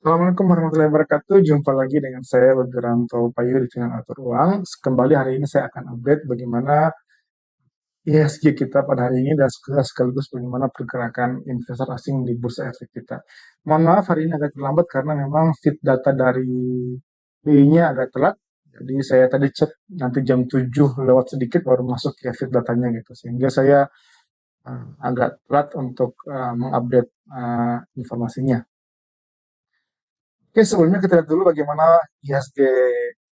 Assalamualaikum warahmatullahi wabarakatuh. Jumpa lagi dengan saya Wiranto Payu di channel Atur Uang. Kembali hari ini saya akan update bagaimana IHSG kita pada hari ini dan sekaligus bagaimana pergerakan investor asing di bursa efek kita. Mohon maaf hari ini agak terlambat karena memang feed data dari BI-nya agak telat. Jadi saya tadi cek nanti jam 7 lewat sedikit baru masuk ya feed datanya gitu. Sehingga saya agak telat untuk mengupdate informasinya. Oke, sebelumnya kita lihat dulu bagaimana IHSG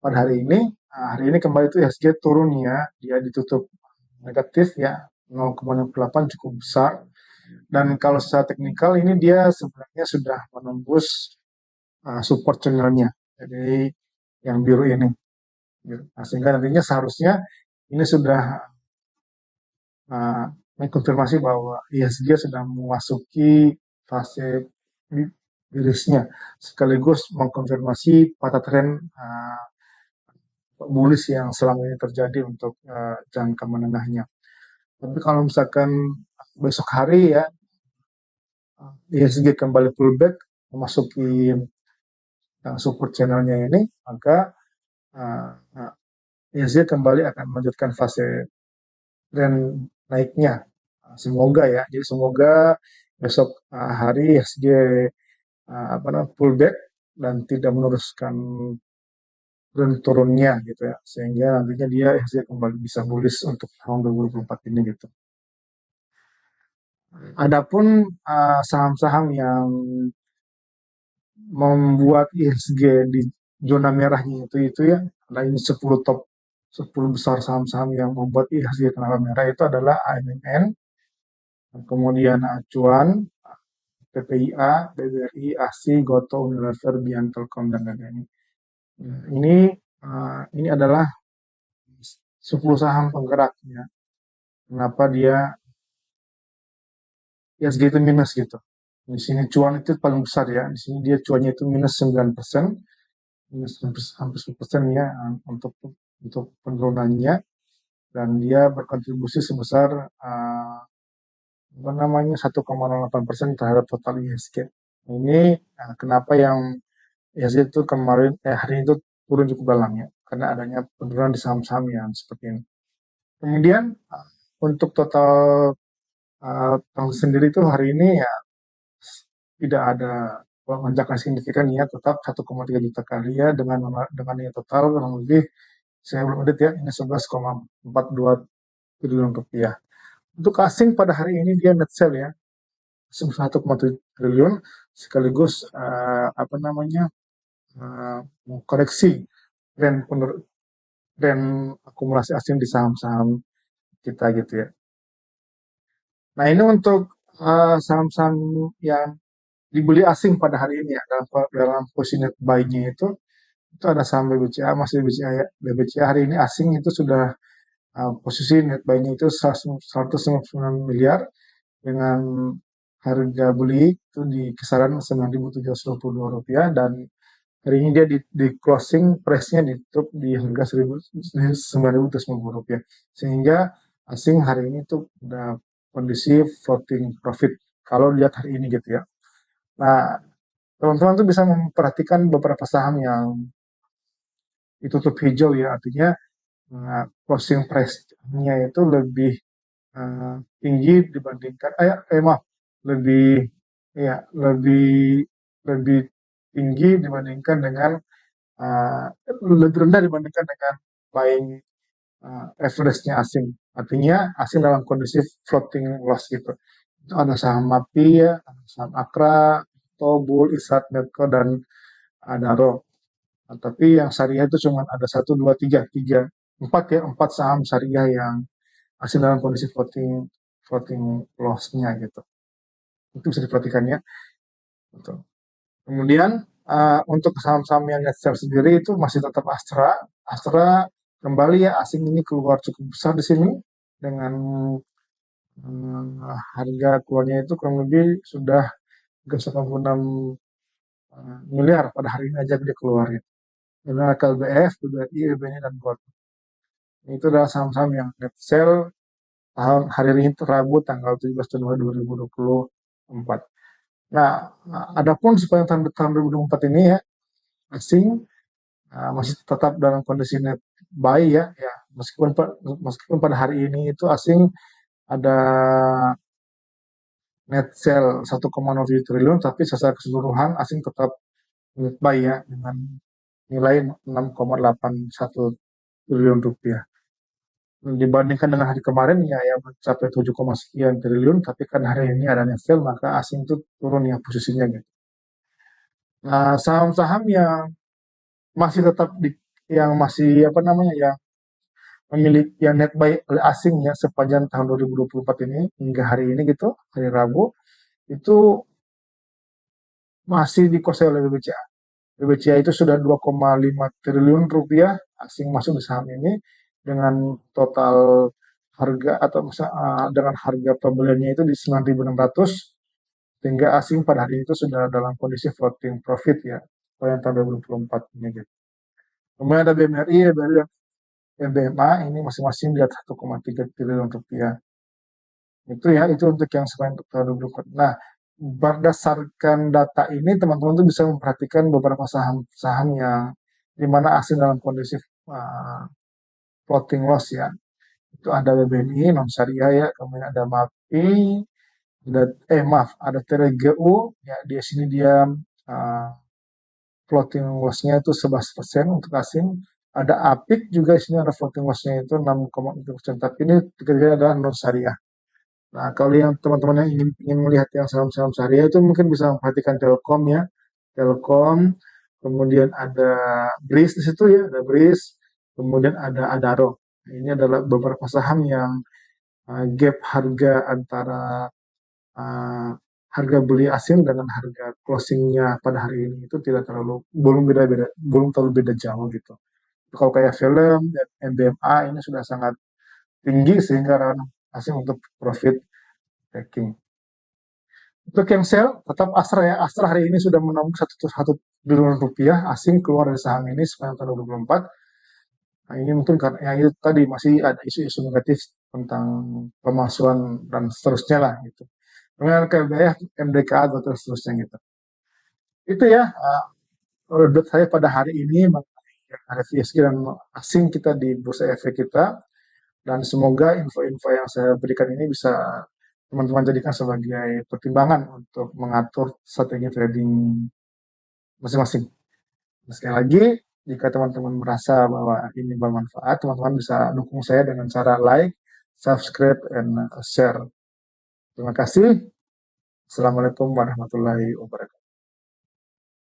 pada hari ini. Nah, hari ini kembali itu IHSG turun ya, dia ditutup negatif ya, 0,68 cukup besar. Dan kalau secara teknikal ini dia sebenarnya sudah menembus support channelnya, jadi yang biru ini. Nah, sehingga nantinya seharusnya ini sudah uh, mengkonfirmasi bahwa IHSG sudah memasuki fase bearish-nya, sekaligus mengkonfirmasi patah tren bullish yang selama ini terjadi untuk jangka menengahnya. Tapi kalau misalkan besok hari ya IHSG kembali pullback memasuki support channelnya ini, maka uh, IHSG kembali akan melanjutkan fase tren naiknya. Semoga ya, jadi semoga besok hari IHSG pullback dan tidak meneruskan tren turunnya gitu ya, sehingga nantinya dia IHSG kembali bisa bullish untuk tahun 2024 ini gitu. Adapun saham-saham yang membuat IHSG di zona merahnya itu ya, ada ini 10 top 10 besar saham-saham yang membuat IHSG kenapa merah itu adalah AMN, kemudian Acuan, PPIA, BBRI, ASI, Goto, Unilever, Bian, Telkom dan lain-lain. Ini adalah 10 saham penggeraknya. Kenapa dia IHSG itu minus gitu. Di sini cuan itu paling besar ya. Di sini dia cuannya itu minus 9%, minus hampir 10% ya untuk penurunannya, dan dia berkontribusi sebesar apa namanya 1,08% terhadap total IHSG. Ini kenapa yang IHSG itu kemarin hari itu turun cukup dalam ya, karena adanya penurunan di saham-saham yang seperti ini. Kemudian untuk total tahun sendiri itu hari ini ya tidak ada lonjakan signifikan ya, tetap 1,3 juta kali ya, dengan nilai total kurang lebih saya belum edit ya, ini 11,42 triliun rupiah. Untuk asing pada hari ini dia net sell ya, 1,7 triliun, sekaligus apa namanya koreksi tren tren akumulasi asing di saham-saham kita gitu ya. Nah ini untuk saham-saham yang dibeli asing pada hari ini ya, dalam posisi net buy-nya itu ada saham BBCA, masih BBCA ya. BBCA hari ini asing itu sudah posisi net buy-nya itu 199 miliar dengan harga beli itu di kisaran 9.722 rupiah, dan hari ini dia di closing price-nya ditutup di harga 9.250 rupiah, sehingga asing hari ini tuh udah kondisi floating profit kalau lihat hari ini gitu ya. Nah, teman-teman tuh bisa memperhatikan beberapa saham yang ditutup hijau ya, artinya closing price-nya itu lebih tinggi dibandingkan maaf, lebih ya lebih lebih tinggi dibandingkan dengan uh, lebih rendah dibandingkan dengan buying average-nya asing. Artinya asing dalam kondisi floating loss gitu. Itu ada saham MAPI ya, ada saham Akra, Tobul, Isat, Medco, dan Adaro. Nah, tapi yang syariah itu cuma ada satu, dua, tiga, empat ya, empat saham syariah yang masih dalam kondisi floating floating loss-nya gitu. Itu bisa diperhatikan ya. Gitu. Kemudian untuk saham-saham yang net sell sendiri itu masih tetap Astra. Astra kembali ya, asing ini keluar cukup besar di sini dengan harga keluarnya itu kurang lebih sudah 86 miliar pada hari ini aja dia keluar ya. Dengan KLBF, BBRI, BBNI, dan Gold. Itu adalah saham-saham yang net sell tahun hari ini Rabu tanggal 17 Januari 2024. Nah, adapun sepanjang tahun 2024 ini ya, asing masih tetap dalam kondisi net buy ya, ya meskipun pada hari ini itu asing ada net sell 1,07 triliun, tapi secara keseluruhan asing tetap net buy ya dengan nilai 6,81 triliun rupiah. Dibandingkan dengan hari kemarin ya yang mencapai 7, sekian triliun, tapi kan hari ini ada net sell maka asing itu turun ya posisinya gitu. Nah, saham-saham yang masih tetap yang masih apa namanya ya memiliki yang net buy oleh asing ya sepanjang tahun 2024 ini hingga hari ini gitu, hari Rabu itu masih dikuasai oleh BBCA. BBCA itu sudah 2,5 triliun rupiah asing masuk di saham ini dengan total harga atau dengan harga pembeliannya itu di 9.600, sehingga asing pada hari itu sudah dalam kondisi floating profit ya pada tahun 2024 ini gitu. Kemudian ada BMRI, BRI dan BMA ini masing-masing di atas 1,3 triliun rupiah. Itu ya, itu untuk yang sepanjang tahun 2024. Nah, berdasarkan data ini teman-teman tuh bisa memperhatikan beberapa saham-saham yang di mana asing dalam kondisi uh, floating loss ya. Itu ada BBNI, non syariah ya, kemudian ada MAPI, ada maaf, ada TRGU ya, di sini dia uh, floating loss-nya itu 11% untuk asing. Ada APIK juga isinya ada floating loss-nya itu 6,7%. Tapi ini tiga-tiganya adalah non syariah. Nah, kalau yang teman-teman yang ingin melihat yang saham-saham syariah itu mungkin bisa memperhatikan Telkom ya. Telkom, kemudian ada BRIS di situ ya, ada BRIS, kemudian ada Adaro. Nah, ini adalah beberapa saham yang gap harga antara uh, harga beli asing dengan harga closingnya pada hari ini itu tidak terlalu belum terlalu beda jauh gitu. Kalau kayak film dan MBMA ini sudah sangat tinggi sehingga rawan asing untuk profit taking. Untuk yang sell, tetap Astra ya. Astra hari ini sudah menembus 1 triliun rupiah asing keluar dari saham ini sepanjang tahun 2024. Nah, ini mungkin karena yang itu tadi masih ada isu-isu negatif tentang pemalsuan dan seterusnya lah gitu. Kemudian KBR, MDKA dan seterusnya gitu. Itu ya update saya pada hari ini mengenai review ESG dan asing kita di bursa efek kita. Dan semoga info-info yang saya berikan ini bisa teman-teman jadikan sebagai pertimbangan untuk mengatur strategi trading masing-masing. Sekali lagi, jika teman-teman merasa bahwa ini bermanfaat, teman-teman bisa dukung saya dengan cara like, subscribe, dan share. Terima kasih. Assalamualaikum warahmatullahi wabarakatuh.